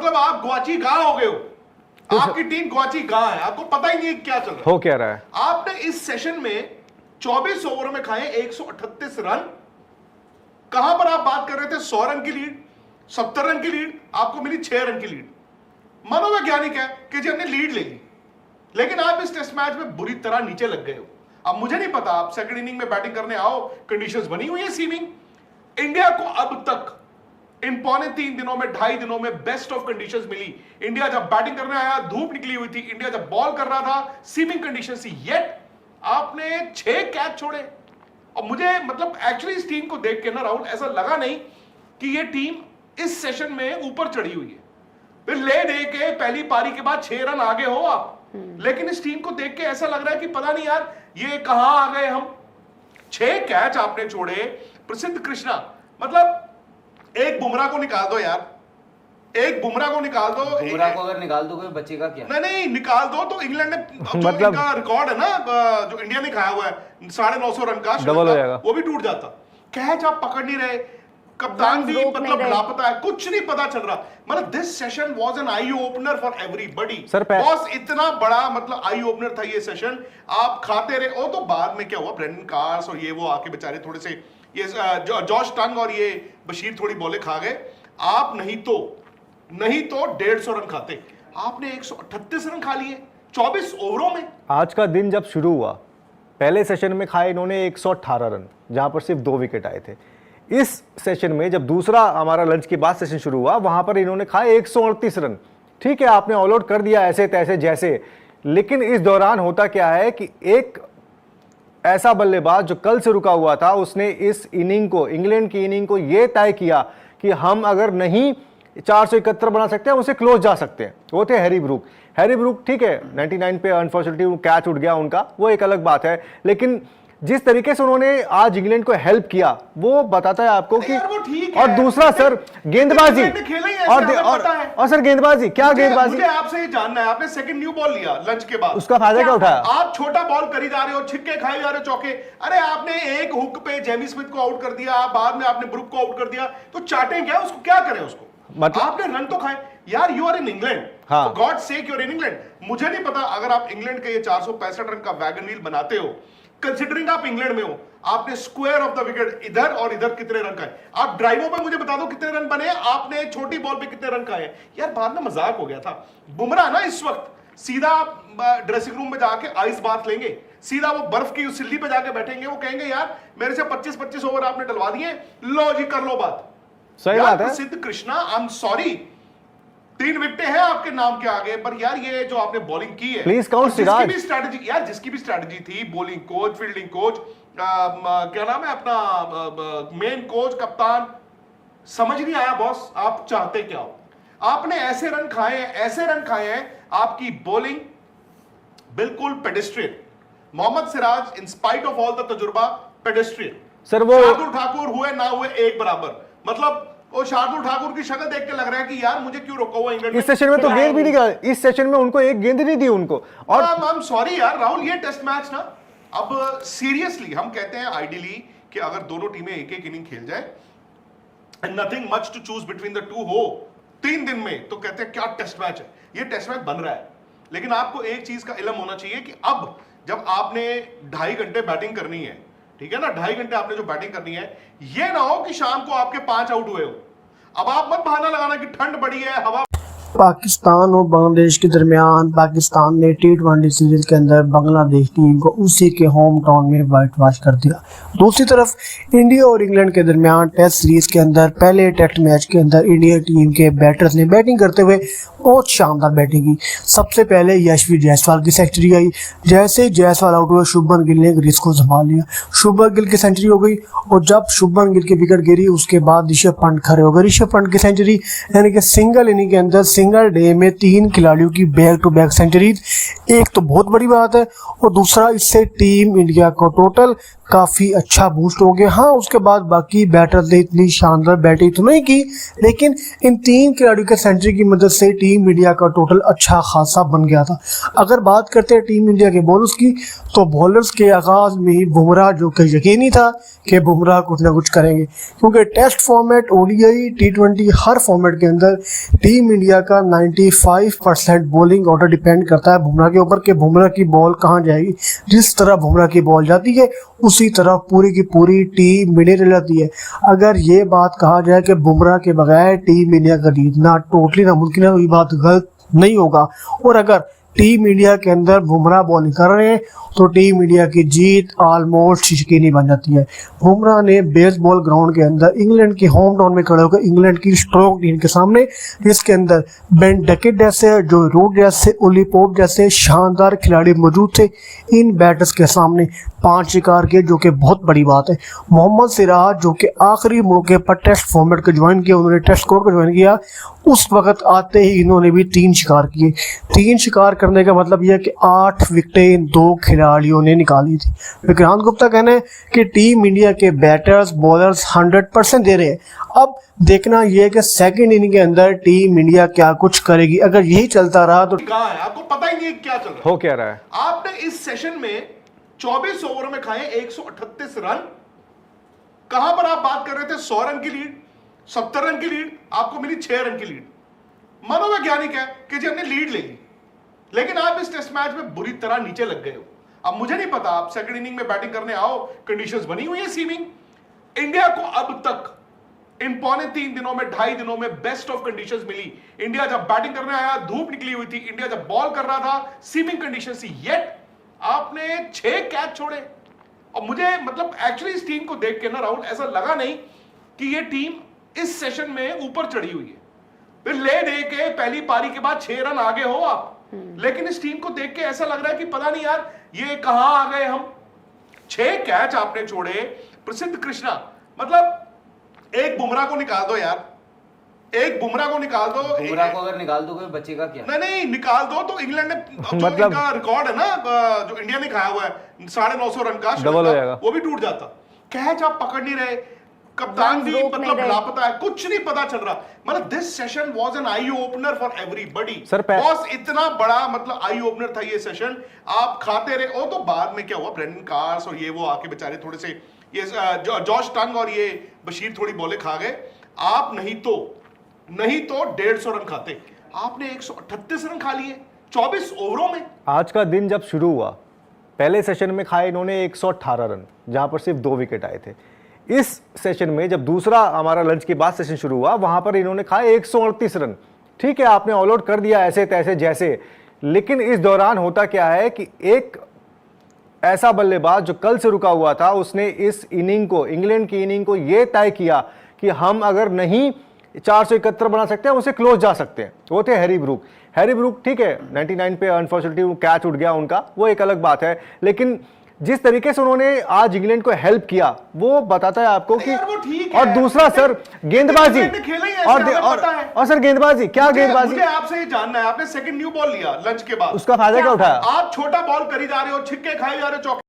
मतलब आप ग्वाची कहां हो गए हो? आपकी टीम ग्वाची कहां है? आपको पता ही नहीं है क्या चल रहा है, हो क्या रहा है। आपने इस सेशन में 24 ओवरों में खाए 138 रन। कहां पर आप बात कर रहे थे 100 रन की लीड, 70 रन की लीड, आपको मिली 6 रन की लीड। मनोवैज्ञानिक है कि जी हमने लीड ले ली, लेकिन आप इस टेस्ट मैच में बुरी तरह नीचे लग गए हो। अब मुझे नहीं पता, आप सेकंड इनिंग में बैटिंग करने आओ, कंडीशंस बनी हुई है सीमिंग। इंडिया को अब तक इन पौने 3 दिनों में, 2.5 दिनों में बेस्ट ऑफ कंडीशंस मिली। इंडिया जब बैटिंग करने आया धूप निकली हुई थी, इंडिया जब बॉल कर रहा था सीमिंग कंडीशंस थी, येट आपने 6 कैच छोड़े। और मुझे मतलब एक्चुअली इस टीम को देख के ना राहुल ऐसा लगा नहीं कि ये टीम इस सेशन में ऊपर चढ़ी हुई है। फिर ले दे के पहली पारी के बाद 6 रन आगे हो आप, लेकिन इस टीम को देख के ऐसा लग रहा है कि पता नहीं यार ये कहां आ गए हम। 6 कैच आपने छोड़े। प्रसिद्ध कृष्णा, मतलब एक बुमराह को निकाल दो यार, एक बुमराह को निकाल दो। बुमराह को अगर निकाल दो बचेगा क्या? नहीं निकाल दो तो इंग्लैंड ने मतलब इनका रिकॉर्ड है ना जो इंडिया ने खाया हुआ है 950 रन का, डबल हो जाएगा, वो भी टूट जाता। कैच आप पकड़ नहीं रहे, कप्तान भी मतलब लापता है, कुछ नहीं पता चल रहा। मतलब this session was an eye opener for everybody. Boss इतना बड़ा मतलब आई ओपनर था ये सेशन, आप खाते रहे। ओ तो बाद में क्या हुआ, ब्रेंडन कार्स और ये वो आके बेचारे थोड़े से ये जॉश टंग और ये बशीर थोड़ी बॉलें खा गए। आप नहीं तो 150 रन खाते, आपने 138 रन खा लिए 24 ओवरों में। आज का दिन जब शुरू हुआ, पहले सेशन में खाए इन्होंने 118 रन, जहां पर सिर्फ 2 विकेट आए थे। इस सेशन में जब दूसरा हमारा लंच के बाद सेशन शुरू हुआ, वहां पर इन्होंने खाए 138 रन। ठीक है, आपने ऑल आउट कर दिया ऐसे तैसे जैसे, लेकिन इस दौरान होता क्या है कि एक ऐसा बल्लेबाज जो कल से रुका हुआ था, उसने इस इनिंग को, इंग्लैंड की इनिंग को यह तय किया कि हम अगर नहीं 471 बना सकते हैं, उसे क्लोज जा सकते हैं। वो थे हैरी ब्रूक। हैरी ब्रूक ठीक है 99 पे अनफॉर्चुनेटली कैच उठ गया उनका, वो एक अलग बात है, लेकिन जिस तरीके से उन्होंने आज इंग्लैंड को हेल्प किया वो बताता है आपको कि और दूसरा सर गेंदबाजी और सर गेंदबाजी क्या गेंदबाजी। मुझे आपसे ये जानना है, आपने सेकंड न्यू बॉल लिया लंच के बाद, उसका फायदा क्या उठाया? आप छोटा बॉल करी जा रहे हो, छिक्के खाए जा रहे हो, चौके। अरे आपने एक हुक पे जेमी स्मिथ को आउट कर दिया, बाद में आपने ब्रुक को आउट कर दिया, तो चाटें क्या उसको, क्या करें उसको? मतलब आपने रन तो खाए यार। You are in England, God sake you are in England. मुझे नहीं पता अगर आप इंग्लैंड के ये 465 रन का वैगन व्हील बनाते हो, कंसिडरिंग आप इंग्लैंड में हो, आपने स्क्वायर ऑफ द विकेट इधर और इधर कितने रन खाए? आप ड्राइवों पे मुझे बता दो कितने रन बने, आपने छोटी बॉल पे कितने रन खाए? यार बाद में मजाक हो गया था। बुमराह ना इस वक्त सीधा ड्रेसिंग रूम में जाके आइस बाथ लेंगे, सीधा वो बर्फ की सिल्ली पे जाके बैठेंगे, वो कहेंगे यार मेरे से 25-25 ओवर आपने डलवा दिए, लो जी कर लो बात। सही बात है। सिद्ध कृष्णा आई एम सॉरी, 3 विकेटें हैं आपके नाम के आगे, पर यार ये जो आपने बॉलिंग की है, प्लीज काउंट सिराज। जिसकी भी स्ट्रेटजी यार, जिसकी भी स्ट्रेटजी थी, बॉलिंग कोच, फील्डिंग कोच, क्या नाम है अपना मेन कोच, कप्तान, समझ नहीं आया बॉस आप चाहते क्या हो। आपने ऐसे रन खाए हैं, आपकी बॉलिंग बिल्कुल pedestrian. Mohammed Siraj in spite of all the तजुर्बा पेडेस्ट्रियन। सर वो शार्दुल ठाकुर हुए ना हुए एक बराबर, मतलब वो शार्दुल ठाकुर की शक्ल देख के लग रहा है कि यार मुझे क्यों रोका हुआ इंग्लैंड। इस सेशन में तो गेंद भी नहीं गया, इस सेशन में उनको एक गेंद नहीं दी उनको। और आई एम सॉरी यार राहुल, ये टेस्ट मैच ना, अब सीरियसली हम कहते हैं आइडियली कि अगर दोनों टीमें एक एक इनिंग खेल जाए and nothing much to choose between the two हो 3 दिन में, तो कहते हैं क्या टेस्ट मैच है। ये टेस्ट मैच बन रहा है, लेकिन आपको एक चीज का इल्म होना चाहिए कि अब जब आपने 2.5 घंटे बैटिंग करनी है, ठीक है ना, 2.5 घंटे आपने जो बैटिंग करनी है, ये ना हो कि शाम को आपके 5 आउट हुए हो। अब आप मत बहाना लगाना कि ठंड बड़ी है, हवा। पाकिस्तान और बांग्लादेश के दरमियान पाकिस्तान ने T20 सीरीज के अंदर बांग्लादेश टीम को उसी के होम टाउन में वाइट वॉश कर दिया। दूसरी तरफ इंडिया और इंग्लैंड के दरमियान टेस्ट सीरीज के अंदर पहले टेस्ट मैच के अंदर इंडिया टीम के बैटर्स ने बैटिंग करते हुए बहुत शानदार बैटिंग की। सबसे पहले यशवी जायसवाल की सेंचुरी आई। जैसे जायसवाल आउट हुआ, शुभमन गिल ने रिस्क को संभाल लिया, शुभमन गिल की सेंचुरी हो गई। और जब शुभमन गिल की विकेट गिरी, उसके बाद ऋषभ पंत खड़े हो गए। ऋषभ पंत की सेंचुरी, यानी कि सिंगल इनिंग के अंदर सिंगल डे में 3 खिलाड़ियों की बैक टू बैक सेंचुरीज, एक तो बहुत बड़ी बात है, और दूसरा इससे टीम इंडिया को टोटल काफ़ी अच्छा बूस्ट हो गया। हाँ, उसके बाद बाकी बैटर्स ने इतनी शानदार बैटिंग तो नहीं की, लेकिन इन 3 खिलाड़ियों के सेंचुरी की मदद से टीम इंडिया का टोटल अच्छा खासा बन गया था। अगर बात करते हैं टीम इंडिया के बॉलर्स की, तो बॉलर्स के आगाज़ में ही बुमराह, जो कि यकीनी था कि बुमराह कुछ ना कुछ करेंगे, क्योंकि टेस्ट फॉर्मेट, ओडीआई, टी20 हर फॉर्मेट के अंदर टीम इंडिया का 95% बॉलिंग ऑर्डर डिपेंड करता है बुमराह के ऊपर कि बुमराह की बॉल कहाँ जाएगी। जिस तरह बुमराह की बॉल जाती है उसी तरह पूरी की पूरी टीम इंडिया रह जाती है। अगर ये बात कहा जाए कि बुमराह के बगैर टीम इंडिया का जीतना टोटली नामुमकिन है, तो ये बात गलत नहीं होगा। और अगर टीम इंडिया के अंदर बुमराह बॉलिंग कर रहे हैं तो टीम इंडिया की जीत ऑलमोस्ट यकीनी बन जाती है। बुमराह ने बेसबॉल ग्राउंड के अंदर इंग्लैंड के होम टाउन में खड़े होकर इंग्लैंड की स्ट्रॉन्ग टीम के सामने, जिसके अंदर बेन डकेट जैसे, जो रूट जैसे, ओली पोप जैसे शानदार खिलाड़ी मौजूद थे, इन बैटर्स के सामने 5 शिकार किए, जो कि बहुत बड़ी बात है। मोहम्मद सिराज, जो कि आखिरी मौके पर टेस्ट फॉर्मेट को ज्वाइन किया, उन्होंने टेस्ट स्क्वाड को ज्वाइन किया, उस वक्त आते ही इन्होंने भी 3 शिकार किए। 3 शिकार करने का मतलब यह है कि 8 विकेटें इन 2 खिलाड़ियों ने निकाली थी। विक्रांत गुप्ता कहना है कि टीम इंडिया के बैटर्स, बॉलर्स 100% दे रहे हैं। अब देखना यह है कि सेकंड इनिंग के अंदर टीम इंडिया क्या कुछ करेगी। अगर यही चलता रहा तो कहां है आपको पता ही नहीं है क्या चल रहा है। हो क्या रहा है? आपने इस सेशन में 24 ओवर में खाए 138 रन। कहां पर आप बात कर रहे थे 100 रन की लीड, 70 रन की लीड, आपको मिली 6 रन की लीड। मनोवैज्ञानिक है कि जी हमने लीड ले ली, लेकिन आप इस टेस्ट मैच में बुरी तरह नीचे लग गए हो। अब मुझे नहीं पता, आप सेकंड इनिंग में बैटिंग करने आओ, कंडीशंस बनी हुई है सीमिंग। इंडिया को अब तक इन 3.25 दिनों में, 2.5 दिनों में बेस्ट ऑफ कंडीशंस मिली। इंडिया जब बैटिंग करने आया धूप निकली हुई थी, इंडिया जब बॉल कर रहा था सीमिंग कंडीशन थी, येट आपने 6 कैच छोड़े। और मुझे मतलब एक्चुअली इस टीम को देख के ना राहुल, ऐसा लगा नहीं कि ये टीम इस सेशन में ऊपर चढ़ी हुई है। फिर ले दे के पहली पारी के बाद 6 रन आगे हो आप, लेकिन इस टीम को देख के ऐसा लग रहा है कि पता नहीं यार ये कहां आ गए हम। 6 कैच आपने छोड़े। प्रसिद्ध कृष्णा, मतलब एक बुमराह को निकाल दो यार, एक बुमराह को निकाल दो। बुमराह को अगर निकाल दो बचेगा क्या? नहीं निकाल दो तो इंग्लैंड ने मतलब इनका रिकॉर्ड है ना, जो इंडिया ने खाया हुआ है 950 रन का, डबल हो जाएगा, वो भी टूट जाता। कैच आप पकड़ नहीं रहे, कप्तान भी मतलब लापता है, कुछ नहीं पता चल रहा। मतलब this session was an eye opener for everybody. Boss इतना बड़ा मतलब आई ओपनर था ये सेशन। आप खाते रहे। ओ तो बाद में क्या हुआ, ब्रेंडन कार्स और ये वो आके बेचारे थोड़े से ये जॉश टंग और ये बशीर थोड़ी बॉलें खा गए। आप नहीं तो 150 रन खाते, आपने 138 रन खा लिए 24 ओवरों में। आज का दिन जब शुरू हुआ, पहले सेशन में खाए इन्होंने 118 रन, जहां पर सिर्फ 2 विकेट आए थे। इस सेशन में जब दूसरा हमारा लंच के बाद सेशन शुरू हुआ, वहां पर इन्होंने खाए 138 रन। ठीक है, आपने ऑल आउट कर दिया ऐसे तैसे जैसे, लेकिन इस दौरान होता क्या है कि एक ऐसा बल्लेबाज जो कल से रुका हुआ था, उसने इस इनिंग को, इंग्लैंड की इनिंग को यह तय किया कि हम अगर नहीं 471 बना सकते हैं, उसे क्लोज जा सकते हैं। वो थे हैरी ब्रूक। हैरी ब्रूक ठीक है 99 पे अनफॉर्चुनेटली कैच उठ गया उनका, वो एक अलग बात है, लेकिन जिस तरीके से उन्होंने आज इंग्लैंड को हेल्प किया वो बताता है आपको कि और दूसरा सर गेंदबाजी और सर गेंदबाजी क्या गेंदबाजी। मुझे आपसे ये जानना है, आपने सेकंड न्यू बॉल लिया लंच के बाद, उसका फायदा क्या उठाया? आप छोटा बॉल करी जा रहे हो, छिक्के खाए जा रहे हो, चौके